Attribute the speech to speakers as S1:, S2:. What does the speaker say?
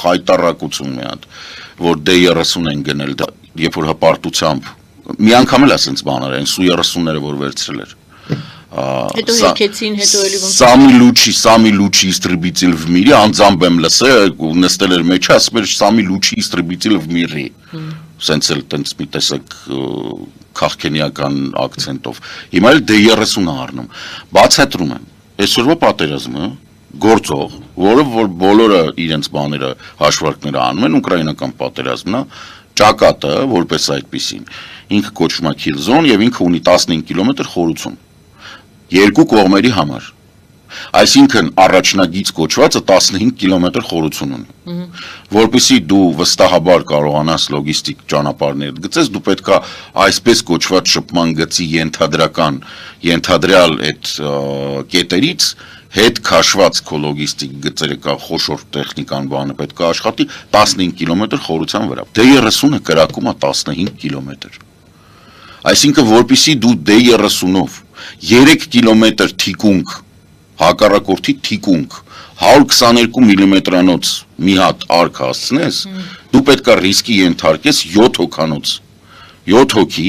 S1: խայտարակություն մի հատ, որ D30 են գնել, երբ որ հպարտությամբ, մի անգամ էլ ասենց բաներ, այն Su-30-ները, որ վերցրել էր։
S2: Հետո հեքեցին, հետո էլի ոնց
S1: Сами лучшие истребители в мире, անձամբ եմ լսել, նստել էր մեջը, ասում էր Сами лучшие истребители в мире։ Սենց էլ տենց մի տեսակ քաղաքենիական ակցենտով։ Հիմա էլ D30-ը առնում։ Բացատրում եմ, այսօրվա պատերազմը գործող, որը որ բոլորը իրենց բաները հաշվարկները անում են, ուկրաինական պատերազմն է, ճակատը, որպես այդպեսին, ինքը կոչվում է kill zone եւ ինքը ունի 15 կիլոմետր խորություն։ Երկու կողմերի համար։ Այսինքն առաջնագիծ կոչվածը 15 կիլոմետր խորություն ունի։ Որպեսզի դու վստահաբար կարողանաս լոգիստիկ ճանապարհներ գծես, դու պետքա այսպես կոչված շփման գծի ենթադրյալ այդ կետերից հետ քաշված քո լոգիստիկ գծերը կա խոշոր տեխնիկան բանը պետք է աշխատի 15 կիլոմետր խորության վրա։ D30-ը կրակում է 15 կիլոմետր։ Այսինքն որպեսզի դու D30-ով 3 կիլոմետր թիկունք, հակառակորդի թիկունք, 122 միլիմետրանոց մի հատ արկ հասցնես, դու պետք է ռիսկի ենթարկես 7 հոգանոց, 7 հոգի,